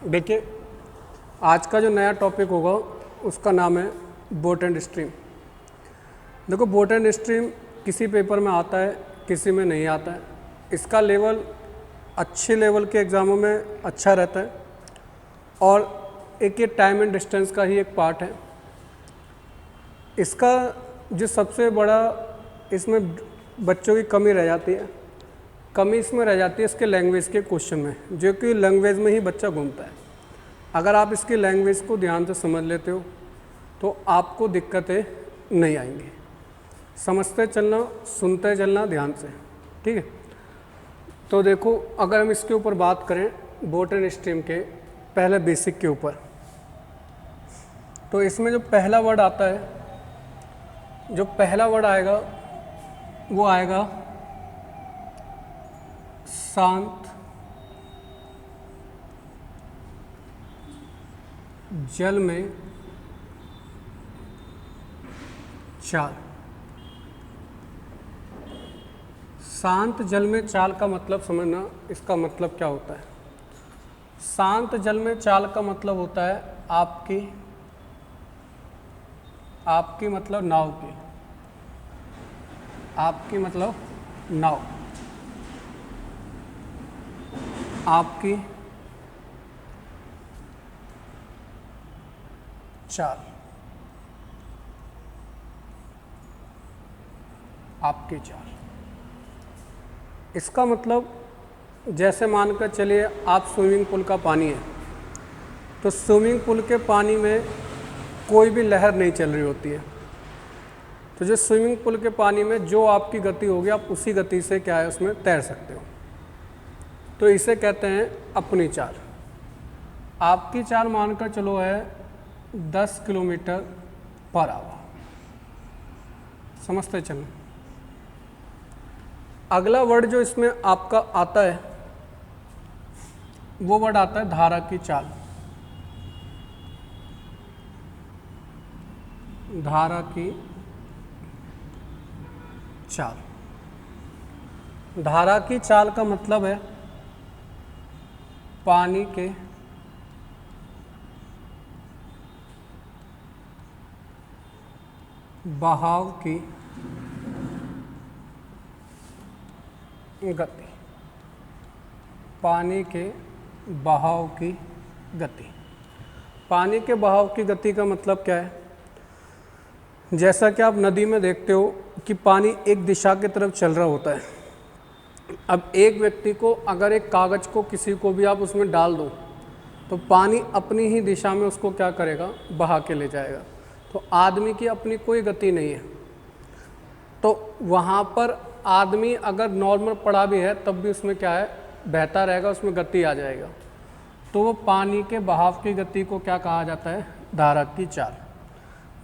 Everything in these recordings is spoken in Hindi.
देखिए, आज का जो नया टॉपिक होगा उसका नाम है बोट एंड स्ट्रीम। देखो, बोट एंड स्ट्रीम किसी पेपर में आता है, किसी में नहीं आता है। इसका लेवल अच्छे लेवल के एग्ज़ामों में अच्छा रहता है और एक ये टाइम एंड डिस्टेंस का ही एक पार्ट है। इसका जो सबसे बड़ा इसमें बच्चों की कमी रह जाती है, कमी इसमें रह जाती है इसके लैंग्वेज के क्वेश्चन में, जो कि लैंग्वेज में ही बच्चा घूमता है। अगर आप इसकी लैंग्वेज को ध्यान से समझ लेते हो तो आपको दिक्कतें नहीं आएंगी। समझते चलना, सुनते चलना ध्यान से, ठीक है। तो देखो, अगर हम इसके ऊपर बात करें बोट एंड स्ट्रीम के पहले बेसिक के ऊपर, तो इसमें जो पहला वर्ड आता है, जो पहला वर्ड आएगा वो आएगा शांत जल में चाल। शांत जल में चाल का मतलब समझना, इसका मतलब क्या होता है। शांत जल में चाल का मतलब होता है आपकी मतलब नाव की, आपकी मतलब नाव, आपकी चाल, आपकी चाल। इसका मतलब जैसे मानकर चलिए आप स्विमिंग पूल का पानी है, तो स्विमिंग पूल के पानी में कोई भी लहर नहीं चल रही होती है। तो जो स्विमिंग पूल के पानी में जो आपकी गति होगी, आप उसी गति से क्या है उसमें तैर सकते हो। तो इसे कहते हैं अपनी चाल। आपकी चाल मानकर चलो है 10 किलोमीटर पर आवर। समझते चलो। अगला वर्ड जो इसमें आपका आता है वो वर्ड आता है धारा की चाल। धारा की चाल। धारा की चाल का मतलब है पानी के बहाव की गति। पानी के बहाव की गति। पानी के बहाव की गति का मतलब क्या है। जैसा कि आप नदी में देखते हो कि पानी एक दिशा की तरफ चल रहा होता है। अब एक व्यक्ति को अगर एक कागज़ को किसी को भी आप उसमें डाल दो तो पानी अपनी ही दिशा में उसको क्या करेगा, बहा के ले जाएगा। तो आदमी की अपनी कोई गति नहीं है। तो वहाँ पर आदमी अगर नॉर्मल पड़ा भी है तब भी उसमें क्या है, बहता रहेगा, उसमें गति आ जाएगा। तो वो पानी के बहाव की गति को क्या कहा जाता है, धारा की चाल।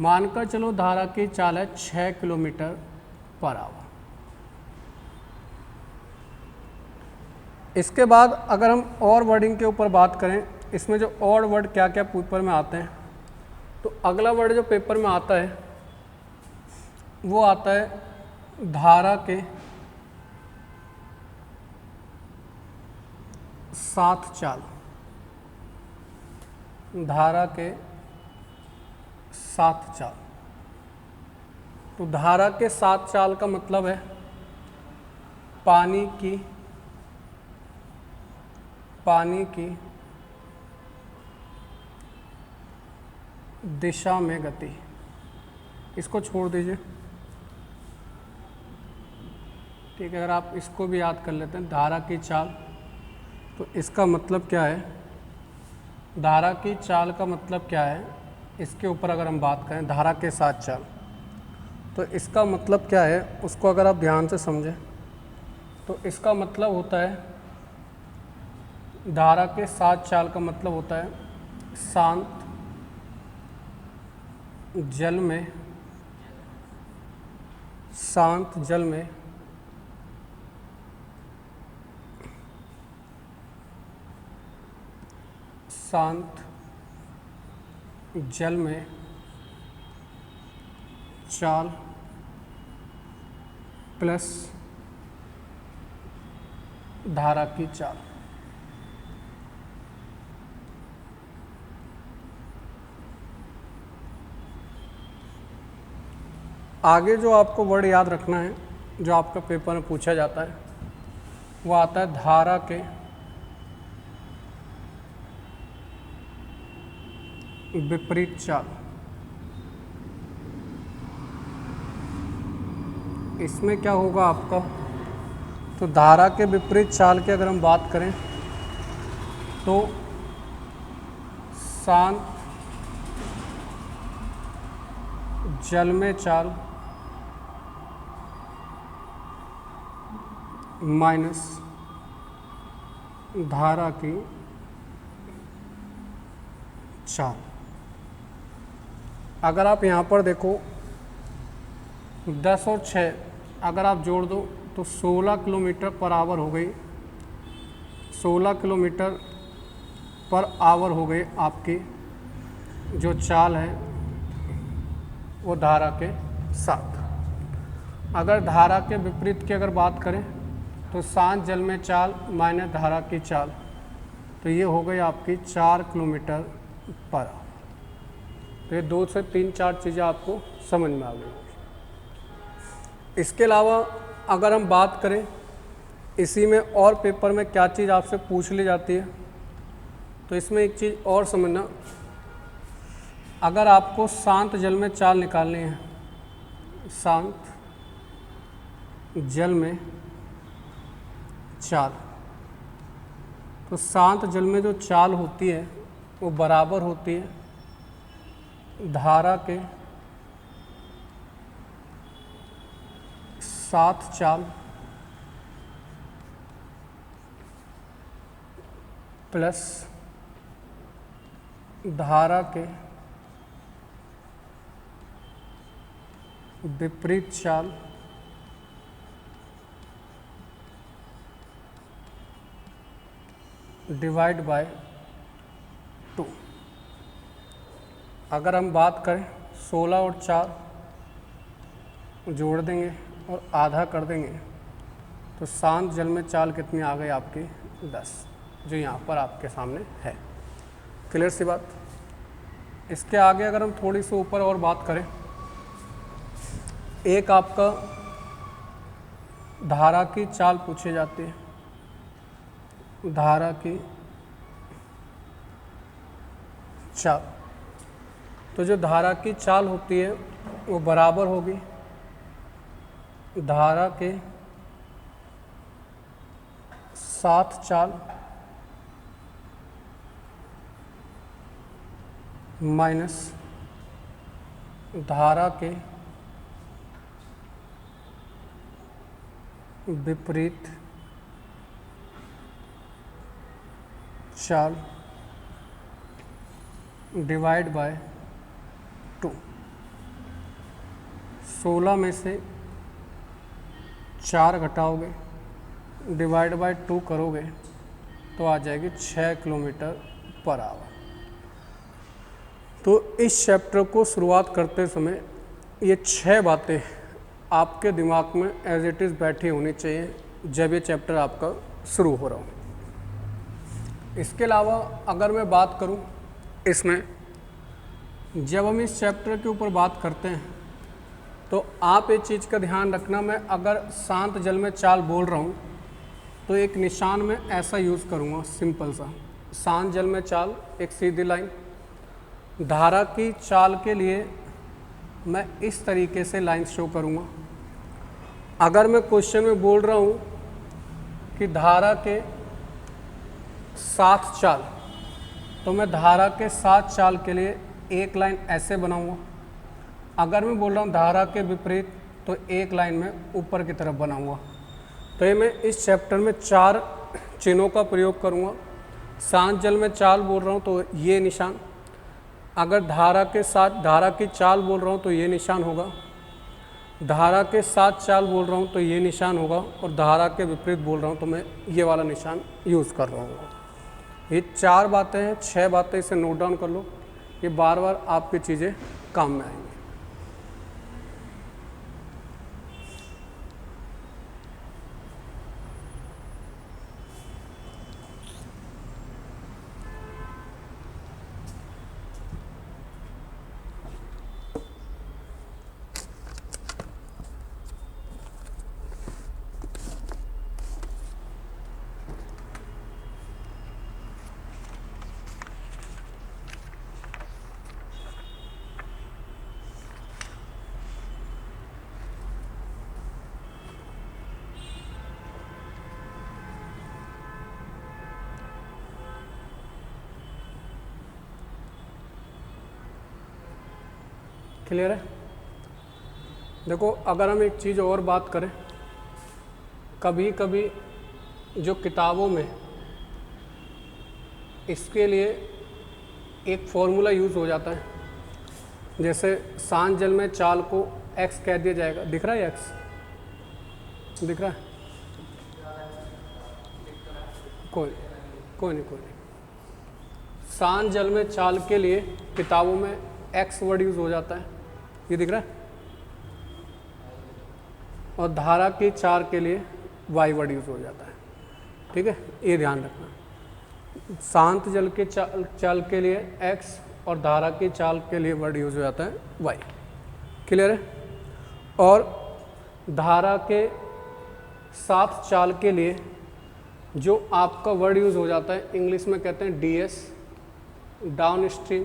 मानकर चलो धारा की चाल है 6 किलोमीटर पर आवर। इसके बाद अगर हम और वर्डिंग के ऊपर बात करें, इसमें जो और वर्ड क्या क्या पेपर में आते हैं, तो अगला वर्ड जो पेपर में आता है वो आता है धारा के साथ चाल। धारा के साथ चाल। तो धारा के साथ चाल का मतलब है पानी की दिशा में गति। इसको छोड़ दीजिए, ठीक है। अगर आप इसको भी याद कर लेते हैं, धारा की चाल, तो इसका मतलब क्या है, धारा की चाल का मतलब क्या है, इसके ऊपर अगर हम बात करें धारा के साथ चाल, तो इसका मतलब क्या है, उसको अगर आप ध्यान से समझें तो इसका मतलब होता है, धारा के साथ चाल का मतलब होता है शांत जल में, शांत जल में शांत जल में चाल प्लस धारा की चाल। आगे जो आपको वर्ड याद रखना है, जो आपका पेपर में पूछा जाता है, वो आता है धारा के विपरीत चाल। इसमें क्या होगा आपका, तो धारा के विपरीत चाल की अगर हम बात करें तो शांत जल में चाल माइनस धारा की चाल। अगर आप यहाँ पर देखो 10 और 6 अगर आप जोड़ दो तो 16 किलोमीटर पर आवर हो गई, 16 किलोमीटर पर आवर हो गई आपकी जो चाल है वो धारा के साथ। अगर धारा के विपरीत की अगर बात करें तो शांत जल में चाल माइनस धारा की चाल, तो ये हो गई आपकी 4 किलोमीटर पर आवर। तो ये 2 से 3-4 चीज़ें आपको समझ में आ गई। इसके अलावा अगर हम बात करें इसी में और पेपर में क्या चीज़ आपसे पूछ ली जाती है, तो इसमें एक चीज़ और समझना, अगर आपको शांत जल में चाल निकालनी है, शांत जल में चाल, तो शांत जल में जो चाल होती है वो बराबर होती है धारा के साथ चाल प्लस धारा के विपरीत चाल डिवाइड बाय 2। अगर हम बात करें 16 और 4 जोड़ देंगे और आधा कर देंगे तो शांत जल में चाल कितनी आ गई आपकी 10, जो यहाँ पर आपके सामने है। क्लियर सी बात। इसके आगे अगर हम थोड़ी सी ऊपर और बात करें, एक आपका धारा की चाल पूछी जाती है, धारा की चाल। तो जो धारा की चाल होती है वो बराबर होगी धारा के साथ चाल माइनस धारा के विपरीत चाल डिवाइड बाय 2। 16 में से 4 घटाओगे, डिवाइड बाय 2 करोगे तो आ जाएगी 6 किलोमीटर पर आवर। तो इस चैप्टर को शुरुआत करते समय ये 6 बातें आपके दिमाग में एज इट इज़ बैठी होनी चाहिए जब ये चैप्टर आपका शुरू हो रहा हो। इसके अलावा अगर मैं बात करूं, इसमें जब हम इस चैप्टर के ऊपर बात करते हैं तो आप एक चीज़ का ध्यान रखना, मैं अगर शांत जल में चाल बोल रहा हूं तो एक निशान में ऐसा यूज़ करूंगा सिंपल सा, शांत जल में चाल एक सीधी लाइन। धारा की चाल के लिए मैं इस तरीके से लाइन शो करूंगा। अगर मैं क्वेश्चन में बोल रहा हूं कि धारा के साथ चाल, तो मैं धारा के साथ चाल के लिए एक लाइन ऐसे बनाऊंगा। अगर मैं बोल रहा हूँ धारा के विपरीत तो एक लाइन में ऊपर की तरफ बनाऊंगा। तो ये मैं इस चैप्टर में 4 चिन्हों का प्रयोग करूँगा। शांत जल में चाल बोल रहा हूँ तो ये निशान, अगर धारा के साथ धारा की चाल बोल रहा हूँ तो ये निशान होगा, धारा के साथ चाल बोल रहा हूँ तो ये निशान होगा, और धारा के विपरीत बोल रहा हूँ तो मैं ये वाला निशान यूज़ कर रहा हूँ। ये 4 बातें हैं, 6 बातें, इसे नोट डाउन कर लो, ये बार बार आपकी चीज़ें काम में आएंगी। क्लियर है? देखो अगर हम एक चीज़ और बात करें, कभी कभी जो किताबों में इसके लिए एक फॉर्मूला यूज़ हो जाता है, जैसे शांत जल में चाल को x कह दिया जाएगा। दिख रहा है x? दिख रहा है? कोई नहीं। शांत जल में चाल के लिए किताबों में x वर्ड यूज़ हो जाता है, ये दिख रहा है। और धारा की चाल के लिए y वर्ड यूज़ हो जाता है। ठीक है, ये ध्यान रखना। शांत जल के चाल के लिए x और धारा की चाल के लिए वर्ड यूज हो जाता है y। क्लियर है? और धारा के साथ चाल के लिए जो आपका वर्ड यूज हो जाता है, इंग्लिश में कहते हैं ds, डाउन स्ट्रीम।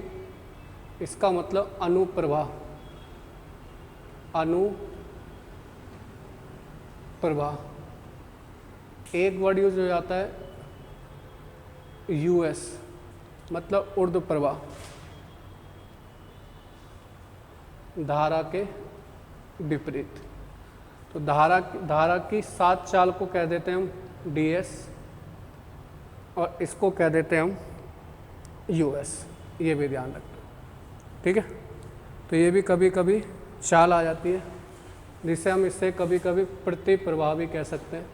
इसका मतलब अनुप्रवाह। एक वर्ड यूज हो जाता है US, मतलब ऊर्ध्व प्रवाह, धारा के विपरीत। तो धारा की सात चाल को कह देते हैं हम DS और इसको कह देते हैं हम US। ये भी ध्यान रखना। ठीक है, तो ये भी कभी कभी चाल आ जाती है, जिसे हम इससे कभी कभी प्रति प्रवाह भी कह सकते हैं।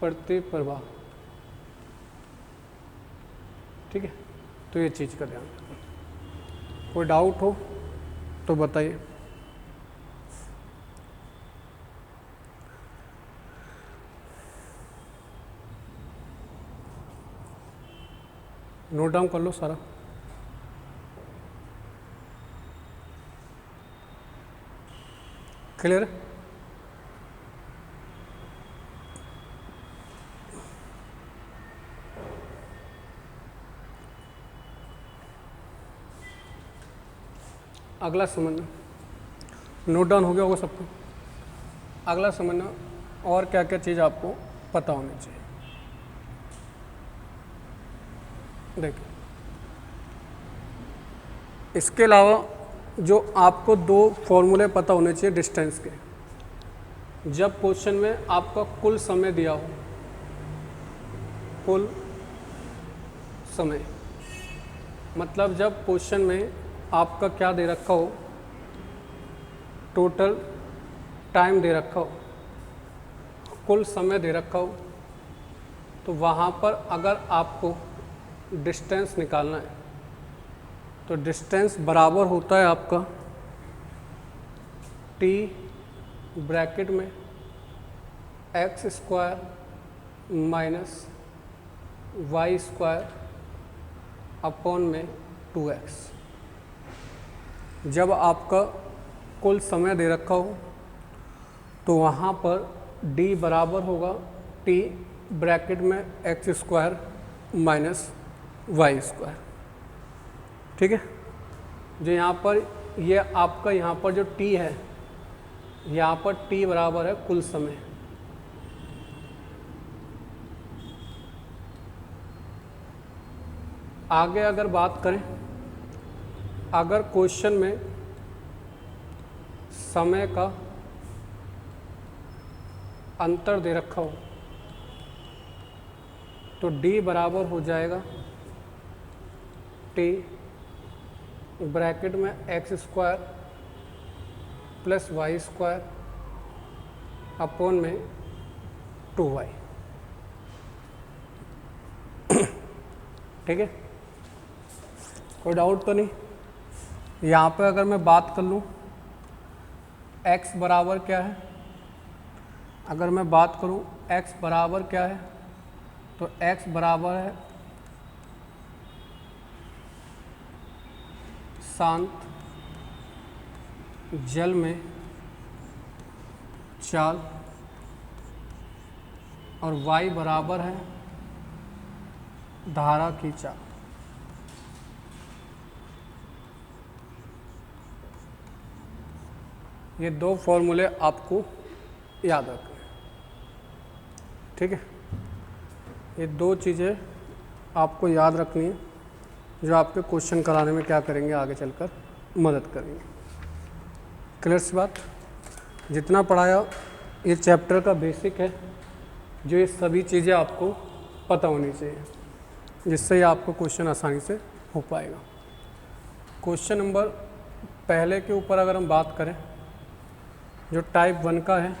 प्रति प्रवाह। ठीक है, तो ये चीज़ का ध्यान रखना। कोई डाउट हो तो बताइए। नोट डाउन कर लो सारा। क्लियर है? अगला समझना, नोट डाउन हो गया होगा सबको। अगला समझना और क्या क्या चीज़ आपको पता होनी चाहिए। देखिए, इसके अलावा जो आपको दो फॉर्मूले पता होने चाहिए डिस्टेंस के। जब क्वेश्चन में आपका कुल समय दिया हो, कुल समय मतलब जब क्वेश्चन में आपका क्या दे रखा हो, टोटल टाइम दे रखा हो, कुल समय दे रखा हो, तो वहाँ पर अगर आपको डिस्टेंस निकालना है तो डिस्टेंस बराबर होता है आपका t ब्रैकेट में x square minus y square upon में 2x। जब आपका कुल समय दे रखा हो तो वहाँ पर d बराबर होगा t ब्रैकेट में x square minus y square. ठीक है, जो यहाँ पर ये आपका यहाँ पर जो t है, यहाँ पर t बराबर है कुल समय। आगे अगर बात करें, अगर क्वेश्चन में समय का अंतर दे रखा हो तो d बराबर हो जाएगा t ब्रैकेट में x square plus y square upon में 2y। ठीक है, कोई डाउट तो नहीं? यहाँ पे अगर मैं बात कर लूँ x बराबर क्या है, अगर मैं बात करूँ x बराबर क्या है, तो x बराबर है शांत जल में चाल और y बराबर है धारा की चाल। ये दो फॉर्मूले आपको याद रखने, ठीक है। ये दो चीज़ें आपको याद रखनी है जो आपके क्वेश्चन कराने में क्या करेंगे, आगे चलकर मदद करेंगे। क्लियर सी बात। जितना पढ़ाया ये चैप्टर का बेसिक है, जो ये सभी चीज़ें आपको पता होनी चाहिए, जिससे ये आपको क्वेश्चन आसानी से हो पाएगा। क्वेश्चन नंबर पहले के ऊपर अगर हम बात करें, जो टाइप 1 का है,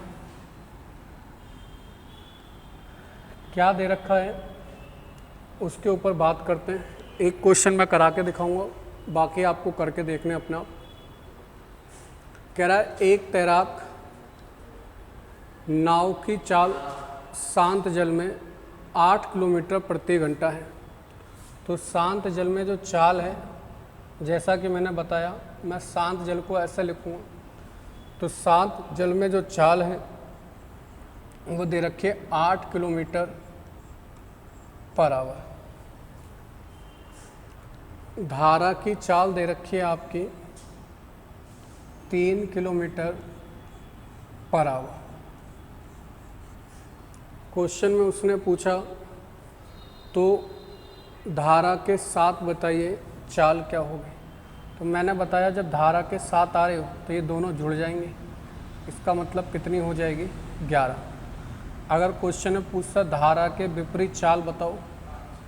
क्या दे रखा है उसके ऊपर बात करते हैं। एक क्वेश्चन मैं करा के दिखाऊंगा, बाकी आपको करके देखने अपना। कह रहा है एक तैराक नाव की चाल शांत जल में 8 किलोमीटर प्रति घंटा है। तो शांत जल में जो चाल है, जैसा कि मैंने बताया, मैं शांत जल को ऐसे लिखूँगा। तो शांत जल में जो चाल है वो दे रखी है 8 किलोमीटर पर आवर। धारा की चाल दे रखी है आपकी 3 किलोमीटर पर आवर। क्वेश्चन में उसने पूछा तो धारा के साथ बताइए चाल क्या होगी। तो मैंने बताया जब धारा के साथ आ रहे हो तो ये दोनों जुड़ जाएंगे, इसका मतलब कितनी हो जाएगी, 11। अगर क्वेश्चन में पूछता धारा के विपरीत चाल बताओ,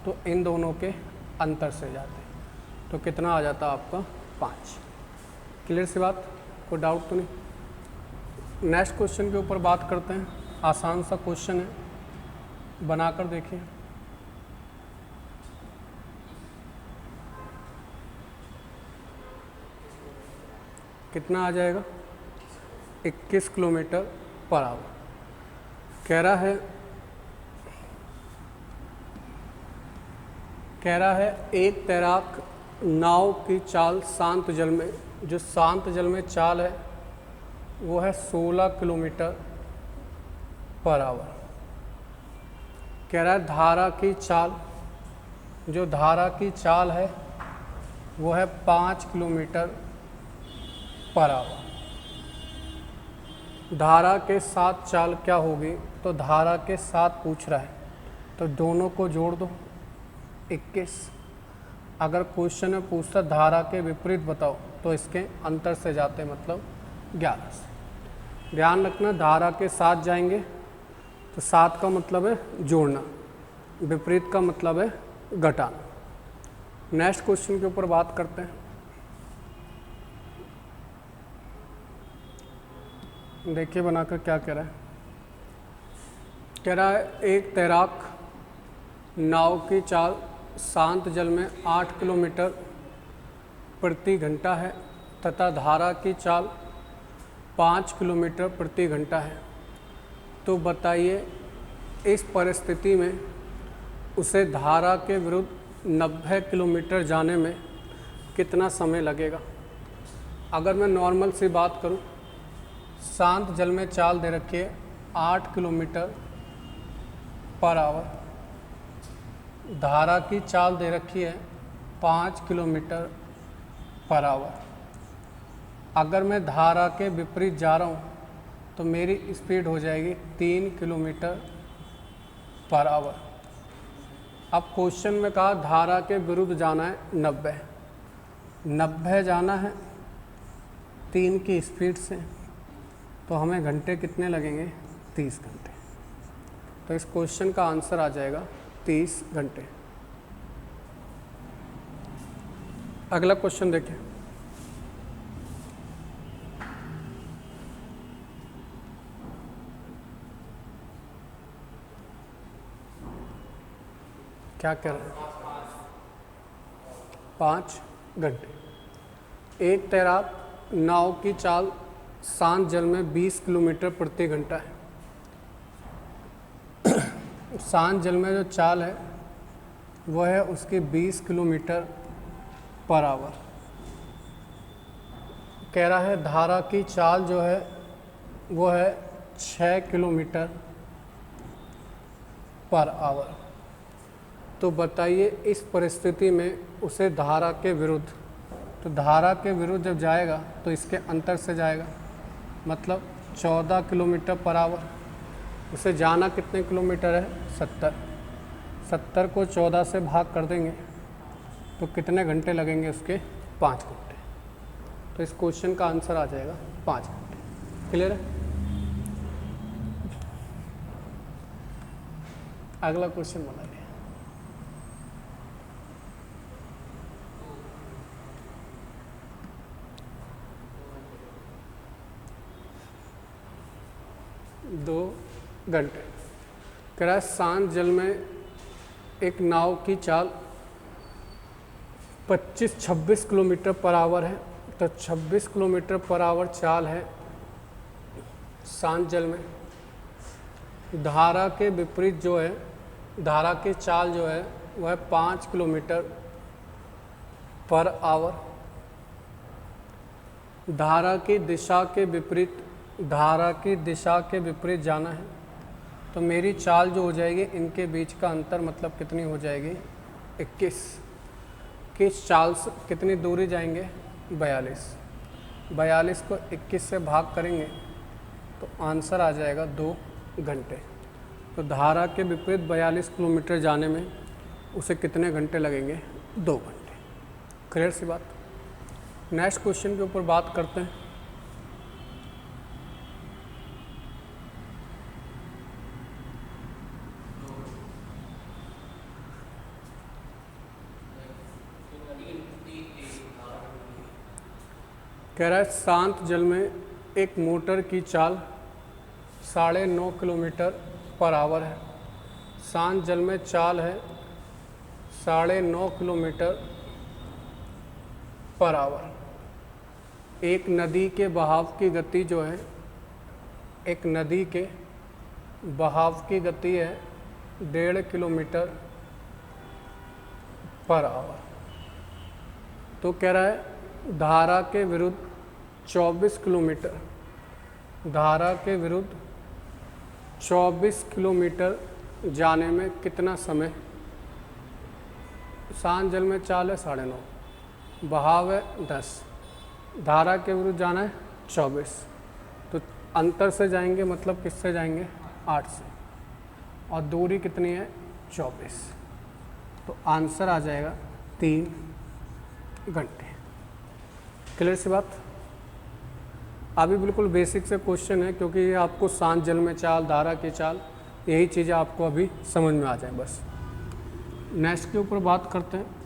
तो इन दोनों के अंतर से जाते, तो कितना आ जाता आपका, 5। क्लियर सी बात, कोई डाउट तो नहीं। नेक्स्ट क्वेश्चन के ऊपर बात करते हैं। आसान सा क्वेश्चन है, बनाकर देखिए। कितना आ जाएगा, 21 किलोमीटर पर आवर। कह रहा है एक तैराक नाव की चाल शांत जल में, जो शांत जल में चाल है वो है 16 किलोमीटर पर आवर। कह रहा है धारा की चाल, जो धारा की चाल है वो है 5 किलोमीटर पर आवर। धारा के साथ चाल क्या होगी, तो धारा के साथ पूछ रहा है, तो दोनों को जोड़ दो, 21। अगर क्वेश्चन में पूछता धारा के विपरीत बताओ, तो इसके अंतर से जाते, मतलब 11 से। ध्यान रखना, धारा के साथ जाएंगे तो साथ का मतलब है जोड़ना, विपरीत का मतलब है घटाना। नेक्स्ट क्वेश्चन के ऊपर बात करते हैं। देखिए बनाकर क्या कह रहा है। कह रहा है एक तैराक नाव की चाल शांत जल में 8 किलोमीटर प्रति घंटा है तथा धारा की चाल 5 किलोमीटर प्रति घंटा है। तो बताइए इस परिस्थिति में उसे धारा के विरुद्ध 90 किलोमीटर जाने में कितना समय लगेगा। अगर मैं नॉर्मल सी बात करूं, शांत जल में चाल दे रखी है 8 किलोमीटर पर आवर, धारा की चाल दे रखी है 5 किलोमीटर पर आवर। अगर मैं धारा के विपरीत जा रहा हूँ तो मेरी स्पीड हो जाएगी 3 किलोमीटर पर आवर। अब क्वेश्चन में कहा धारा के विरुद्ध जाना है 90 जाना है 3 की स्पीड से, तो हमें घंटे कितने लगेंगे, 30 घंटे। तो इस क्वेश्चन का आंसर आ जाएगा 30 घंटे। अगला क्वेश्चन देखिए। क्या कह रहे हैं, 5 घंटे। एक तैराक नाव की चाल शांत जल में 20 किलोमीटर प्रति घंटा है। शांत जल में जो चाल है वो है उसकी 20 किलोमीटर पर आवर। कह रहा है धारा की चाल जो है वो है 6 किलोमीटर पर आवर। तो बताइए इस परिस्थिति में उसे धारा के विरुद्ध, तो धारा के विरुद्ध जब जाएगा तो इसके अंतर से जाएगा, मतलब 14 किलोमीटर पर आवर। उसे जाना कितने किलोमीटर है? 70। 70 को 14 से भाग कर देंगे तो कितने घंटे लगेंगे उसके? 5 घंटे। तो इस क्वेश्चन का आंसर आ जाएगा 5 घंटे। क्लियर है? अगला क्वेश्चन बनाइए। दो घंटे। कह रहा है शांत जल में एक नाव की चाल 25-26 किलोमीटर पर आवर है। तो 26 किलोमीटर पर आवर चाल है शांत जल में। धारा के विपरीत जो है, धारा की चाल जो है वह 5 किलोमीटर पर आवर। धारा की दिशा के विपरीत, धारा की दिशा के विपरीत जाना है। तो मेरी चाल जो हो जाएगी, इनके बीच का अंतर मतलब कितनी हो जाएगी? 21। किस चाल से कितनी दूरी जाएंगे? 42। 42 को 21 से भाग करेंगे तो आंसर आ जाएगा 2 घंटे। तो धारा के विपरीत 42 किलोमीटर जाने में उसे कितने घंटे लगेंगे? 2 घंटे। क्लियर सी बात। नेक्स्ट क्वेश्चन के ऊपर बात करते हैं। कह रहा है शांत जल में एक मोटर की चाल 9.5 किलोमीटर पर आवर है। शांत जल में चाल है 9.5 किलोमीटर पर आवर। एक नदी के बहाव की गति जो है, एक नदी के बहाव की गति है 1.5 किलोमीटर पर आवर। तो कह रहा है धारा के विरुद्ध 24 किलोमीटर, धारा के विरुद्ध 24 किलोमीटर जाने में कितना समय? शांत जल में चाल है 9.5, बहाव है 10, धारा के विरुद्ध जाना है 24। तो अंतर से जाएंगे मतलब किससे जाएंगे? 8 से। और दूरी कितनी है? 24। तो आंसर आ जाएगा 3 घंटे। क्लियर सी बात। अभी बिल्कुल बेसिक से क्वेश्चन है, क्योंकि ये आपको शांत जल में चाल, धारा की चाल, यही चीज़ें आपको अभी समझ में आ जाए बस। नेक्स्ट के ऊपर बात करते हैं।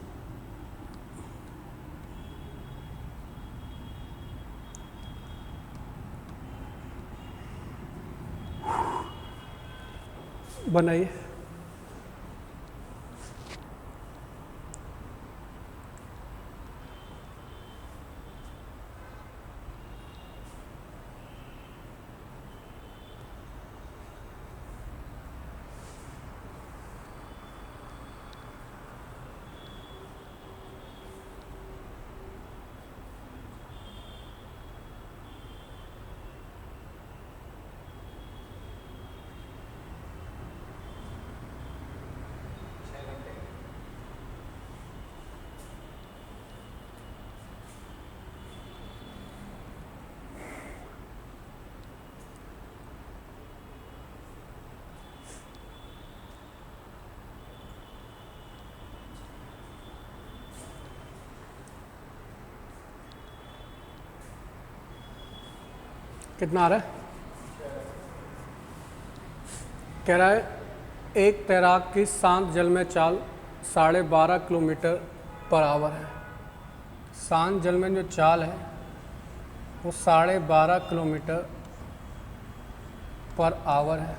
बनाइए। कितना आ रहा है? कह रहा है एक तैराक की शांत जल में चाल 12.5 किलोमीटर पर आवर है। शांत जल में जो चाल है वो 12.5 किलोमीटर पर आवर है।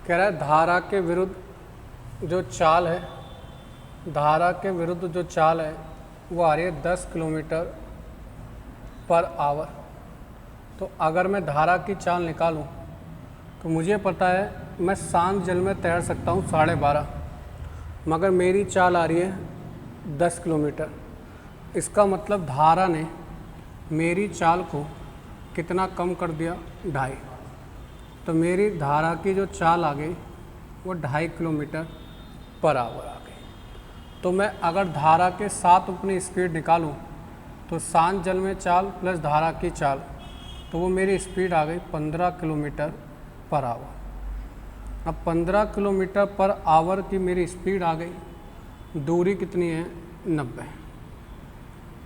कह रहा है धारा के विरुद्ध जो चाल है, धारा के विरुद्ध जो चाल है वो आ रही है 10 किलोमीटर पर आवर। तो अगर मैं धारा की चाल निकालूं तो मुझे पता है मैं शांत जल में तैर सकता हूं 12.5, मगर मेरी चाल आ रही है 10 किलोमीटर। इसका मतलब धारा ने मेरी चाल को कितना कम कर दिया? 2.5। तो मेरी धारा की जो चाल आ गई वो 2.5 किलोमीटर पर आवर आ गई। तो मैं अगर धारा के साथ अपनी स्पीड निकालूं तो शांत जल में चाल प्लस धारा की चाल, तो वो मेरी स्पीड आ गई 15 किलोमीटर पर आवर। अब 15 किलोमीटर पर आवर की मेरी स्पीड आ गई, दूरी कितनी है 90,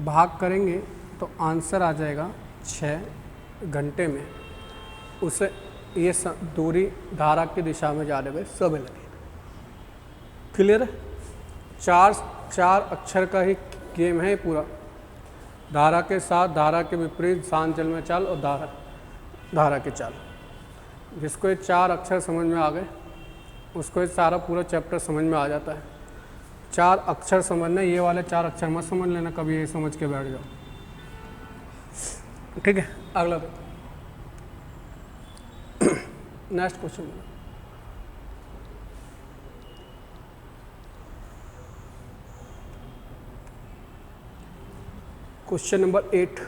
भाग करेंगे तो आंसर आ जाएगा 6 घंटे में। उसे ये दूरी धारा की दिशा में जाने में समय लगेगा। क्लियर है? चार अक्षर का ही गेम है पूरा। धारा के साथ, धारा के विपरीत, शांत जल में चाल और धारा की चाल। जिसको ये 4 अक्षर समझ में आ गए उसको ये सारा पूरा चैप्टर समझ में आ जाता है। 4 अक्षर समझना, ये वाले 4 अक्षर मत समझ लेना कभी, ये समझ के बैठ जाओ। ठीक है, अगला देखो। Next question. Question number 8।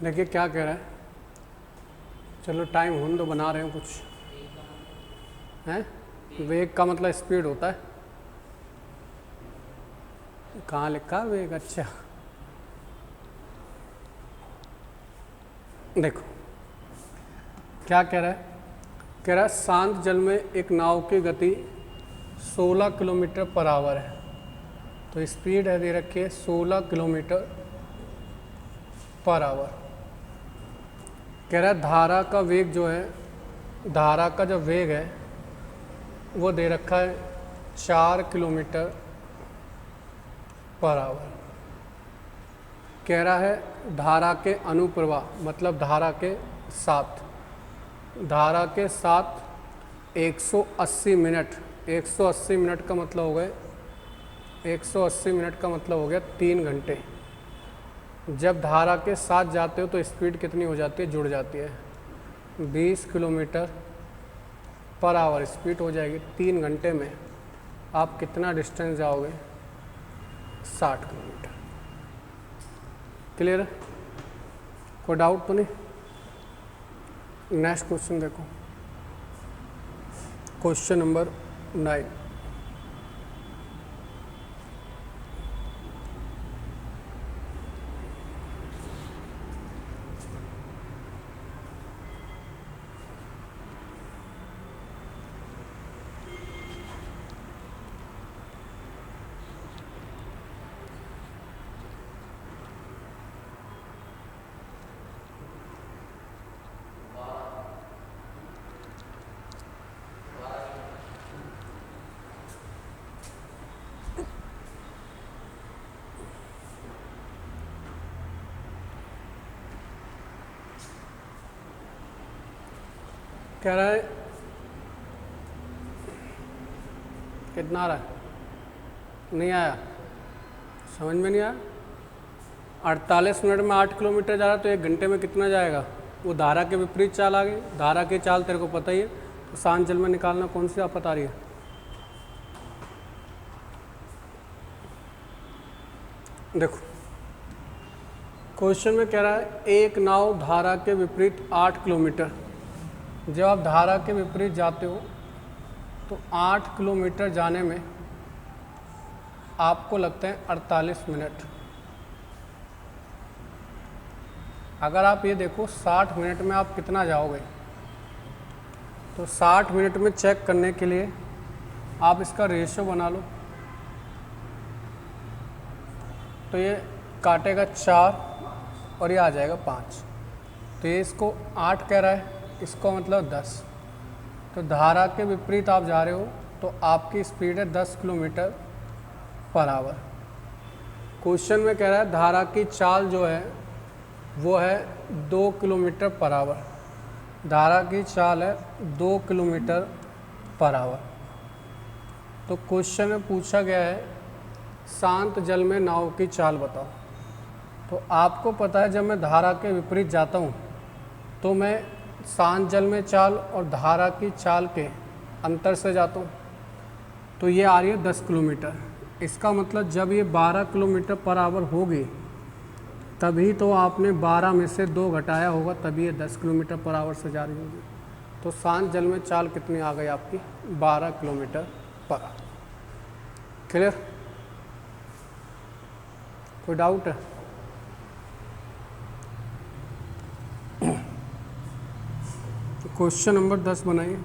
देखिए क्या कह रहा है, चलो टाइम होने दो, बना रहे हो कुछ हैं। वेग का मतलब स्पीड होता है। कहाँ लिखा वेग? अच्छा देखो क्या कह रहा है, कह रहा है शांत जल में एक नाव की गति 16 किलोमीटर पर आवर है। तो स्पीड है दे रखी है 16 किलोमीटर पर आवर। कह रहा है धारा का वेग जो है, धारा का जो वेग है वो दे रखा है 4 किलोमीटर पर आवर। कह रहा है धारा के अनुप्रवाह, मतलब धारा के साथ 180 मिनट, 180 मिनट का मतलब हो गए, 180 मिनट का मतलब हो गया 3 घंटे। जब धारा के साथ जाते हो तो स्पीड कितनी हो जाती है, जुड़ जाती है, 20 किलोमीटर पर आवर स्पीड हो जाएगी। 3 घंटे में आप कितना डिस्टेंस जाओगे? 60 किलोमीटर। क्लियर है? कोई डाउट तो नहीं? नेक्स्ट क्वेश्चन देखो, क्वेश्चन नंबर 9। कह रहा है कितना आ रहा है? नहीं आया, समझ में नहीं आया। 48 मिनट में 8 किलोमीटर जा रहा है तो 1 घंटे में कितना जाएगा? वो धारा के विपरीत चाल आ गई। धारा की चाल तेरे को पता ही है, तो शांत जल में निकालना कौन सी आफत आ रही है? देखो क्वेश्चन में कह रहा है एक नाव धारा के विपरीत 8 किलोमीटर। जब आप धारा के विपरीत जाते हो तो 8 किलोमीटर जाने में आपको लगते हैं 48 मिनट। अगर आप ये देखो 60 मिनट में आप कितना जाओगे, तो 60 मिनट में चेक करने के लिए आप इसका रेशियो बना लो। तो ये काटेगा 4 और ये आ जाएगा 5। तो ये इसको 8 कह रहा है, इसको मतलब 10। तो धारा के विपरीत आप जा रहे हो तो आपकी स्पीड है 10 किलोमीटर पर आवर। क्वेश्चन में कह रहा है धारा की चाल जो है वो है 2 किलोमीटर पर आवर। धारा की चाल है 2 किलोमीटर पर आवर। तो क्वेश्चन में पूछा गया है शांत जल में नाव की चाल बताओ। तो आपको पता है जब मैं धारा के विपरीत जाता हूँ तो मैं शांत जल में चाल और धारा की चाल के अंतर से जाता हूँ। तो ये आ रही है 10 किलोमीटर। इसका मतलब जब ये 12 किलोमीटर पर आवर होगी तभी तो आपने 12 में से 2 घटाया होगा, तभी ये 10 किलोमीटर पर आवर से जा रही होगी। तो शांत जल में चाल कितनी आ गई आपकी? 12 किलोमीटर पर आवर। क्लियर? कोई डाउट है? क्वेश्चन नंबर 10 बनाइए।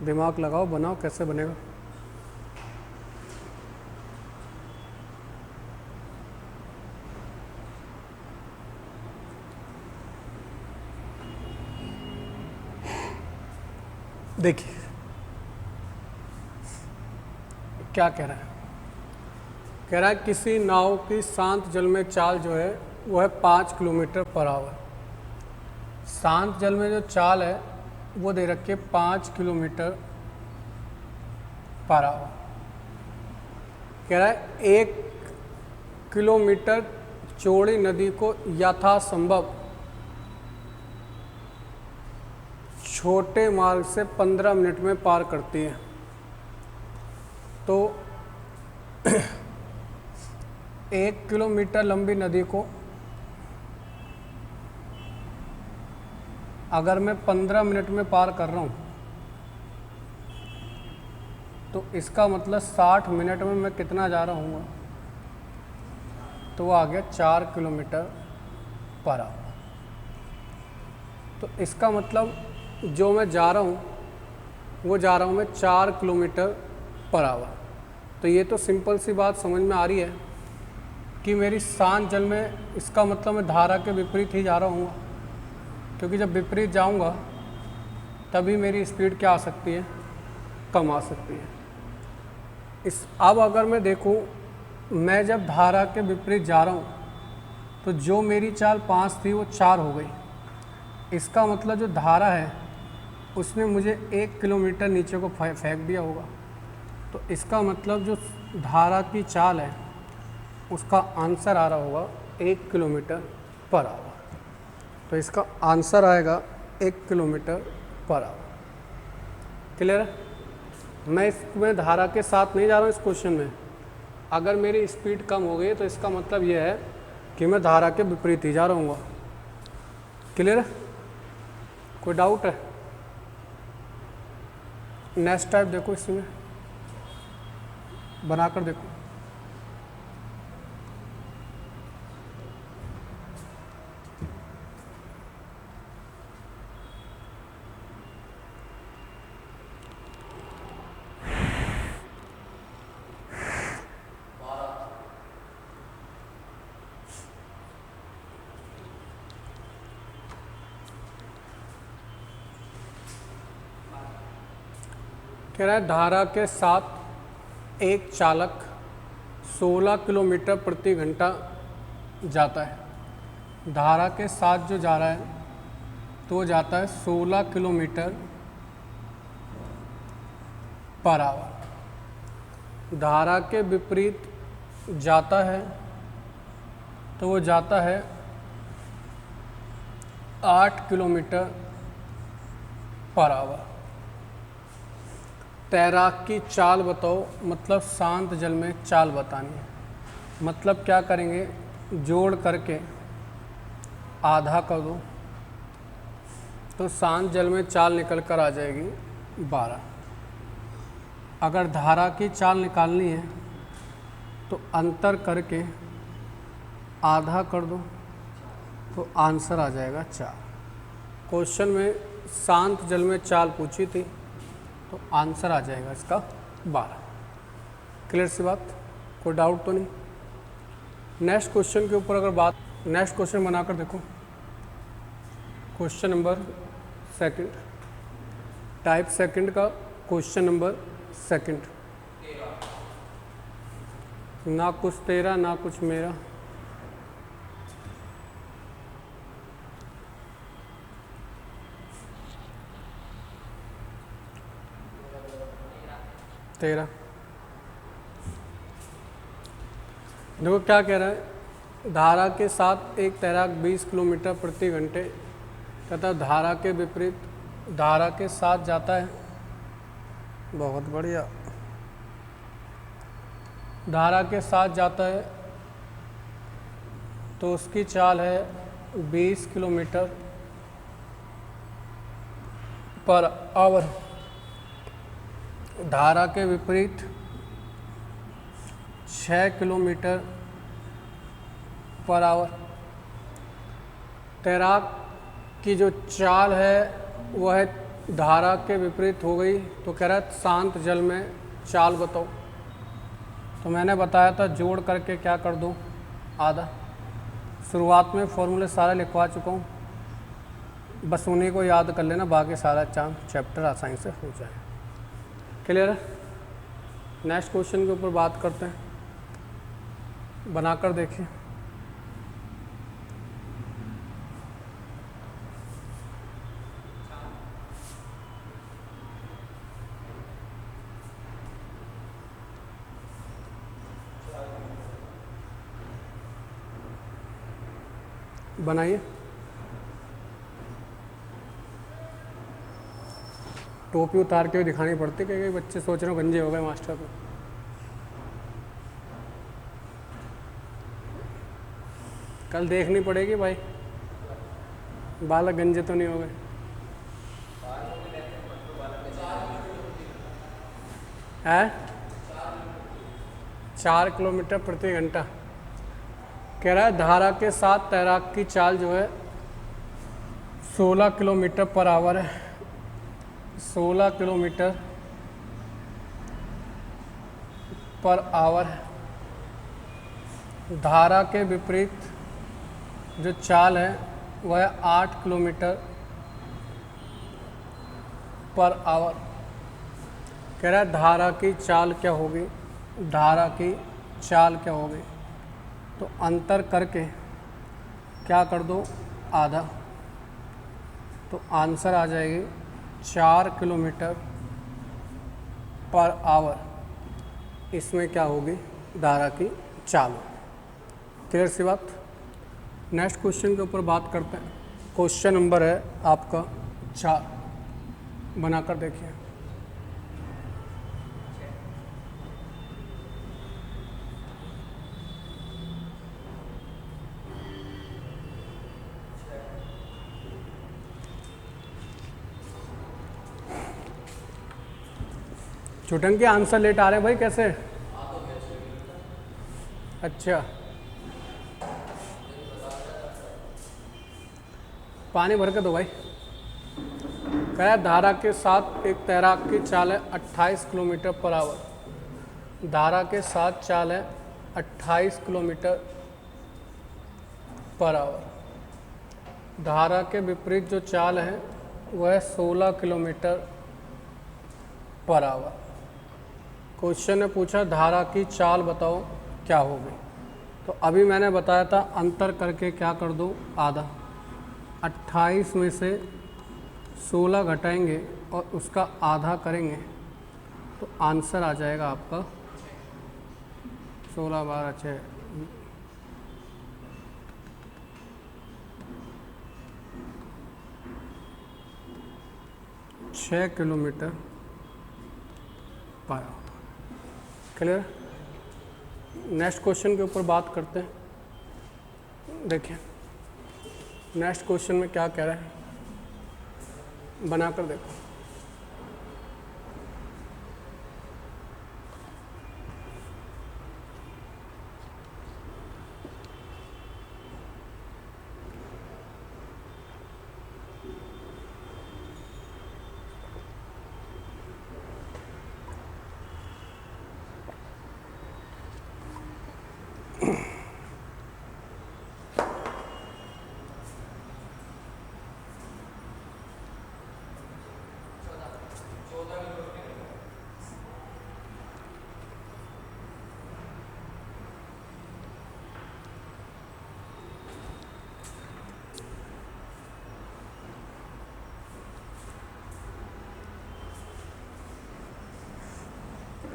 दिमाग लगाओ, बनाओ, कैसे बनेगा? देखिए क्या कह रहा है। कह रहा है किसी नाव की शांत जल में चाल जो है वो है 5 किलोमीटर पर आवर। शांत जल में जो चाल है वो दे रखी है 5 किलोमीटर पर आवर। कह रहा है 1 किलोमीटर चौड़ी नदी को यथासंभव छोटे मार्ग से 15 मिनट में पार करती है। तो 1 किलोमीटर लंबी नदी को अगर मैं 15 मिनट में पार कर रहा हूँ तो इसका मतलब 60 मिनट में मैं कितना जा रहा हूँ? तो वो आ गया 4 किलोमीटर पर आवर। तो इसका मतलब जो मैं जा रहा हूँ वो जा रहा हूँ मैं 4 किलोमीटर पर आवर। तो ये तो सिंपल सी बात समझ में आ रही है कि मेरी शांत जल में, इसका मतलब मैं धारा के विपरीत ही जा रहा हूँ, क्योंकि जब विपरीत जाऊँगा तभी मेरी स्पीड क्या आ सकती है? कम आ सकती है। अब अगर मैं देखूँ, मैं जब धारा के विपरीत जा रहा हूँ तो जो मेरी चाल 5 थी वो 4 हो गई। इसका मतलब जो धारा है उसने मुझे 1 किलोमीटर नीचे को फेंक दिया होगा। तो इसका मतलब जो धारा की चाल है उसका आंसर आ रहा होगा 1 किलोमीटर पर आवर। तो इसका आंसर आएगा 1 किलोमीटर पर आवर। क्लियर है? मैं इसमें धारा के साथ नहीं जा रहा हूँ इस क्वेश्चन में। अगर मेरी स्पीड कम हो गई तो इसका मतलब ये है कि मैं धारा के विपरीत ही जा रहा हूँ। क्लियर है? कोई डाउट है? नेक्स्ट टाइप देखो, इसमें बनाकर देखो। कह रहा है धारा के साथ एक चालक 16 किलोमीटर प्रति घंटा जाता है। धारा के साथ जो जा रहा है तो वो जाता है 16 किलोमीटर पर आवर। धारा के विपरीत जाता है तो वो जाता है 8 किलोमीटर पर आवर। तैराक की चाल बताओ, मतलब शांत जल में चाल बतानी है। मतलब क्या करेंगे, जोड़ करके आधा कर दो तो शांत जल में चाल निकल कर आ जाएगी 12। अगर धारा की चाल निकालनी है तो अंतर करके आधा कर दो तो आंसर आ जाएगा 4। क्वेश्चन में शांत जल में चाल पूछी थी तो आंसर आ जाएगा इसका 12। क्लियर सी बात, कोई डाउट तो नहीं। नेक्स्ट क्वेश्चन के ऊपर अगर बात, नेक्स्ट क्वेश्चन बनाकर देखो। क्वेश्चन नंबर 2, टाइप 2 का क्वेश्चन नंबर 2। ना कुछ तेरा ना कुछ मेरा, तेरा। देखो क्या कह रहा है, धारा के साथ एक तैराक 20 किलोमीटर प्रति घंटे तथा धारा के विपरीत धारा के साथ जाता है। बहुत बढ़िया। धारा के साथ जाता है तो उसकी चाल है 20 किलोमीटर पर आवर। धारा के विपरीत 6 किलोमीटर पर आवर। तैराक की जो चाल है वह धारा के विपरीत हो गई, तो कह रहा है शांत जल में चाल बताओ। तो मैंने बताया था जोड़ करके क्या कर दो, आधा। शुरुआत में फॉर्मूले सारे लिखवा चुका हूँ, बस उन्हीं को याद कर लेना, बाकी सारा चैप्टर आसानी से हो जाए। क्लियर है। नेक्स्ट क्वेश्चन के ऊपर बात करते हैं, बनाकर देखिए। बनाइए। टोपी उतार के दिखानी पड़ती, कई कई बच्चे सोच रहे हो गंजे हो गए मास्टर को। कल देखनी पड़ेगी भाई, बालक गंजे तो नहीं हो गए। है 4 किलोमीटर प्रति घंटा। कह रहा है धारा के साथ तैराक की चाल जो है 16 किलोमीटर पर आवर है। 16 किलोमीटर पर आवर है। धारा के विपरीत जो चाल है वह 8 किलोमीटर पर आवर। कह रहा है धारा की चाल क्या होगी, धारा की चाल क्या होगी, तो अंतर करके क्या कर दो, आधा, तो आंसर आ जाएगी 4 किलोमीटर पर आवर। इसमें क्या होगी, धारा की चाल। क्लियर सी बात। नेक्स्ट क्वेश्चन के ऊपर बात करते हैं। क्वेश्चन नंबर है आपका 4, बनाकर देखिए। छुटन के आंसर लेट आ रहे हैं भाई, कैसे? अच्छा, पानी भर के दो भाई। कह रहा है धारा के साथ एक तैराक की चाल है 28 किलोमीटर पर आवर। धारा के साथ चाल है 28 किलोमीटर पर आवर। धारा के विपरीत जो चाल है वह 16 किलोमीटर पर आवर। क्वेश्चन ने पूछा धारा की चाल बताओ क्या होगी। तो अभी मैंने बताया था अंतर करके क्या कर दो, आधा। 28 में से 16 घटाएंगे और उसका आधा करेंगे तो आंसर आ जाएगा आपका 16 12 6 6 kilometre per hour. Clear? Next question के ऊपर बात करते हैं। देखिए नेक्स्ट क्वेश्चन में क्या कह रहा है, बनाकर देखो।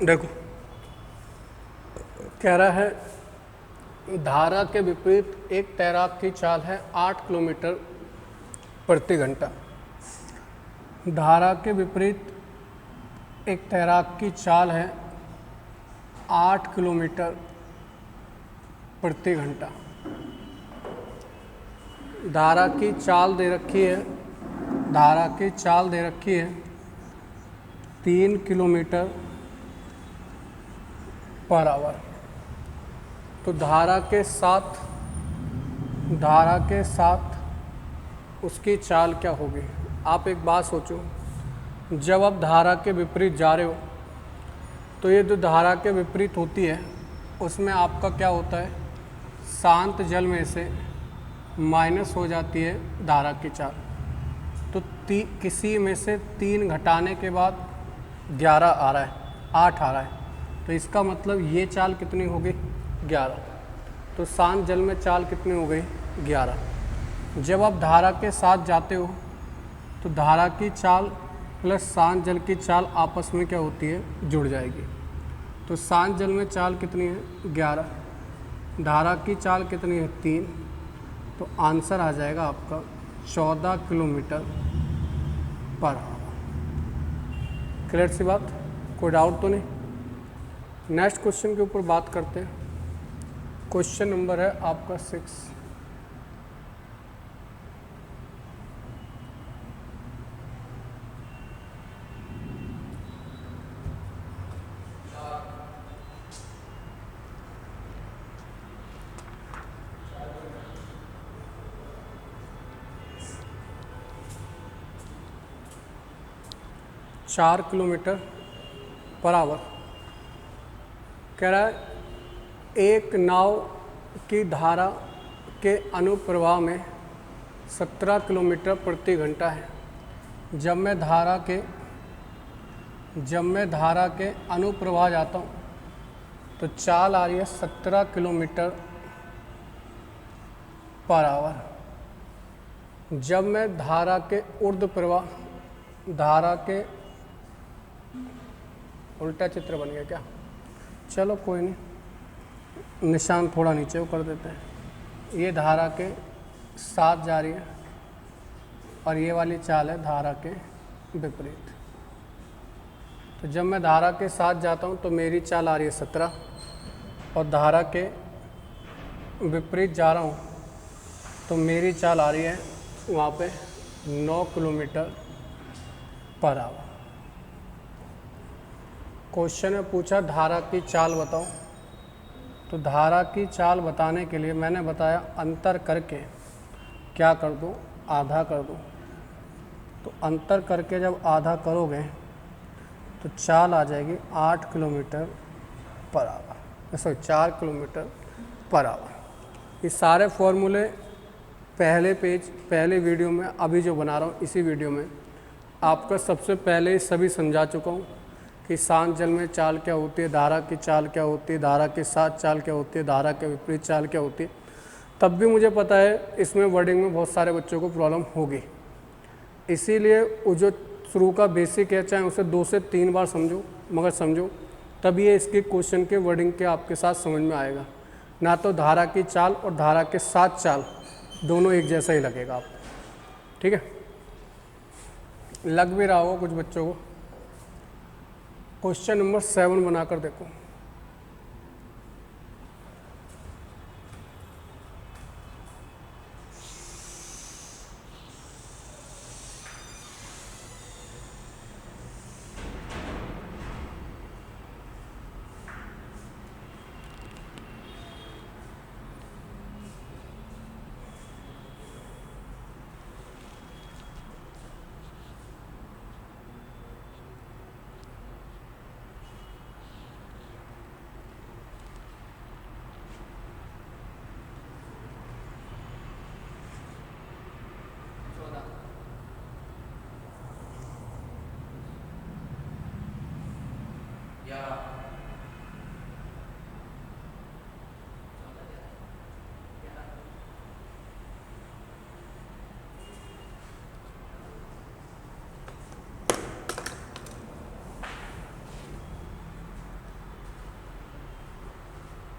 देखो कह रहा है धारा के विपरीत एक तैराक की चाल है 8 किलोमीटर प्रति घंटा। धारा के विपरीत एक तैराक की चाल है 8 किलोमीटर प्रति घंटा। धारा की चाल दे रखी है, धारा की चाल दे रखी है 3 किलोमीटर पर आवर। तो धारा के साथ उसकी चाल क्या होगी? आप एक बात सोचो, जब आप धारा के विपरीत जा रहे हो तो ये जो धारा के विपरीत होती है उसमें आपका क्या होता है, शांत जल में से माइनस हो जाती है धारा की चाल। तो किसी में से 3 घटाने के बाद 11 आ रहा है, 8 आ रहा है, तो इसका मतलब ये चाल कितनी हो गई, 11। तो शांत जल में चाल कितनी हो गई, 11। जब आप धारा के साथ जाते हो तो धारा की चाल प्लस शांत जल की चाल आपस में क्या होती है, जुड़ जाएगी। तो शांत जल में चाल कितनी है, 11, धारा की चाल कितनी है, 3। तो आंसर आ जाएगा आपका 14 किलोमीटर पर आवर। क्लियर सी बात, कोई डाउट तो नहीं? नेक्स्ट क्वेश्चन के ऊपर बात करते हैं। क्वेश्चन नंबर है आपका 6। चार किलोमीटर पर आवर। कह रहा है एक नाव की धारा के अनुप्रवाह में 17 किलोमीटर प्रति घंटा है। जब मैं धारा के अनुप्रवाह जाता हूँ तो चाल आ रही है 17 किलोमीटर पर आवर। जब मैं धारा के ऊर्ध्व प्रवाह, धारा के उल्टा चित्र बन गया क्या, चलो कोई नहीं, निशान थोड़ा नीचे को कर देते हैं। ये धारा के साथ जा रही है और ये वाली चाल है धारा के विपरीत। तो जब मैं धारा के साथ जाता हूँ तो मेरी चाल आ रही है 17 और धारा के विपरीत जा रहा हूँ तो मेरी चाल आ रही है वहाँ पे 9 किलोमीटर पर आवर। क्वेश्चन में पूछा धारा की चाल बताओ, तो धारा की चाल बताने के लिए मैंने बताया अंतर करके क्या कर दूँ, आधा कर दूँ। तो अंतर करके जब आधा करोगे तो चाल आ जाएगी 8 kilometre per hour, sorry 4 kilometre per hour. ये सारे फॉर्मूले पहले वीडियो में, अभी जो बना रहा हूँ इसी वीडियो में आपका सबसे पहले ही सभी समझा चुका हूँ कि शांत जल में चाल क्या होती है, धारा की चाल क्या होती है, धारा के साथ चाल क्या होती है, धारा के विपरीत चाल क्या होती है। तब भी मुझे पता है इसमें वर्डिंग में बहुत सारे बच्चों को प्रॉब्लम होगी, इसीलिए वो जो शुरू का बेसिक है चाहे उसे 2 से 3 बार समझो, मगर समझो तब ये इसके क्वेश्चन के वर्डिंग के आपके साथ समझ में आएगा। ना तो धारा की चाल और धारा के साथ चाल दोनों एक जैसा ही लगेगा आपको, ठीक है। लग भी रहा होगा कुछ बच्चों को। क्वेश्चन नंबर 7 बनाकर देखो।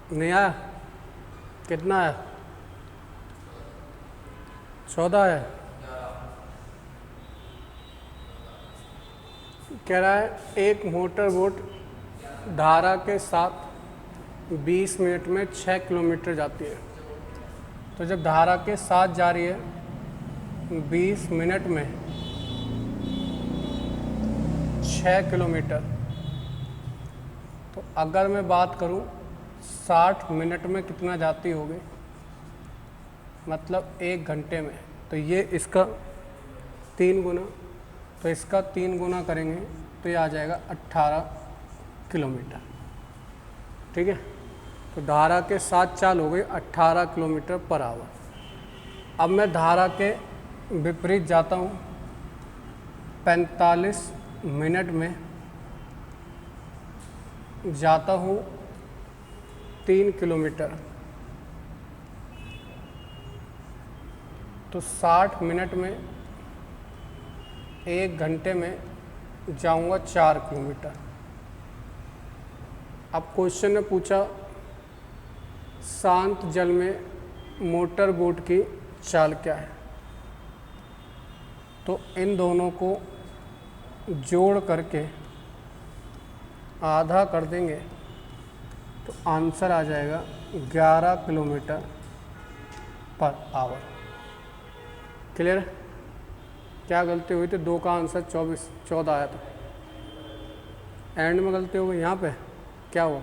नहीं आया? कितना है? 14 है। कह रहा है एक मोटर बोट धारा के साथ 20 मिनट में 6 किलोमीटर जाती है। तो जब धारा के साथ जा रही है 20 मिनट में 6 किलोमीटर, तो अगर मैं बात करूं 60 मिनट में कितना जाती होगी, मतलब 1 घंटे में, तो ये इसका 3 गुना, तो इसका 3 गुना करेंगे तो ये आ जाएगा 18 किलोमीटर, ठीक है। तो धारा के साथ चाल हो गई 18 किलोमीटर पर आवर। अब मैं धारा के विपरीत जाता हूँ 45 मिनट में जाता हूँ 3 किलोमीटर, तो 60 मिनट में 1 घंटे में जाऊंगा 4 किलोमीटर। अब क्वेश्चन ने पूछा शांत जल में मोटर बोट की चाल क्या है, तो इन दोनों को जोड़ करके आधा कर देंगे तो आंसर आ जाएगा 11 किलोमीटर पर आवर। क्लियर? क्या गलती हुई थी? 2 का आंसर 14 आया था, एंड में गलती हो गई। यहाँ पे क्या हुआ?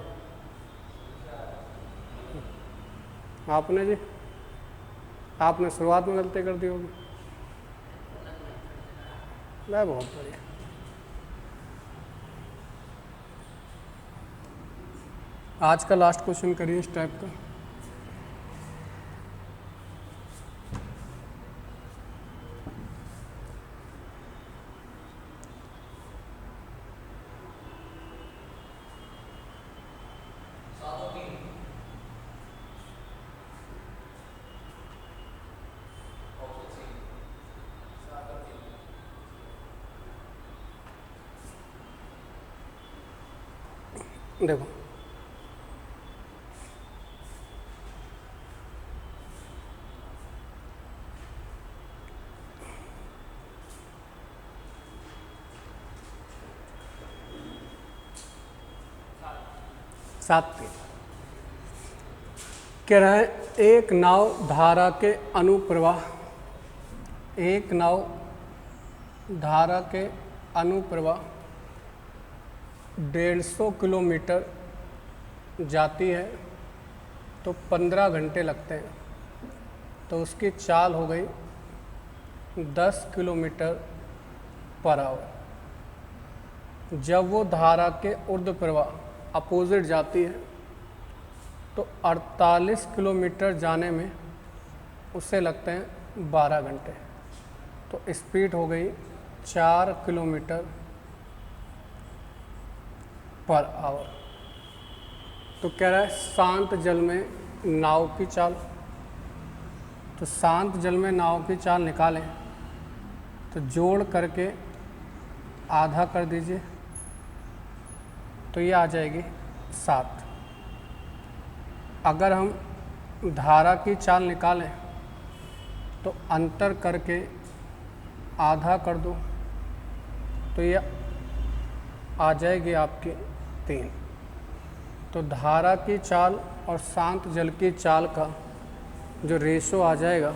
आपने जी, आपने शुरुआत में गलती कर दी होगी। बहुत बढ़िया। आज का लास्ट क्वेश्चन करिए इस टाइप का। देखो सात कह रहा है एक नाव धारा के अनुप्रवाह, एक नाव धारा के अनुप्रवाह 150 किलोमीटर जाती है तो 15 घंटे लगते हैं, तो उसकी चाल हो गई 10 किलोमीटर पर आवर। जब वो धारा के ऊर्ध्व प्रवाह अपोजिट जाती है तो 48 किलोमीटर जाने में उसे लगते हैं 12 घंटे, तो स्पीड हो गई 4 किलोमीटर पर आवर। तो कह रहा है शांत जल में नाव की चाल, तो शांत जल में नाव की चाल निकालें तो जोड़ करके आधा कर दीजिए तो ये आ जाएगी 7। अगर हम धारा की चाल निकालें तो अंतर करके आधा कर दो तो ये आ जाएगी आपकी 3। तो धारा की चाल और शांत जल की चाल का जो रेशो आ जाएगा,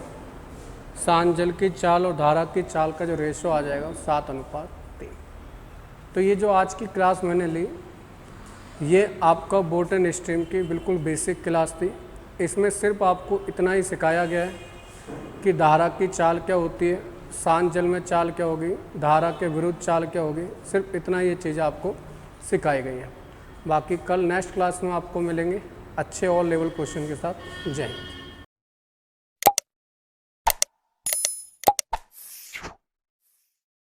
शांत जल की चाल और धारा की चाल का जो रेशो आ जाएगा 7:3। तो ये जो आज की क्लास मैंने ली, ये आपका बोटनी स्ट्रीम की बिल्कुल बेसिक क्लास थी। इसमें सिर्फ आपको इतना ही सिखाया गया है कि धारा की चाल क्या होती है, शांत जल में चाल क्या होगी, धारा के विरुद्ध चाल क्या होगी, सिर्फ इतना ये चीज़ें आपको सिखाई गई हैं। बाकी कल नेक्स्ट क्लास में आपको मिलेंगे अच्छे और लेवल क्वेश्चन के साथ। जय हिंद।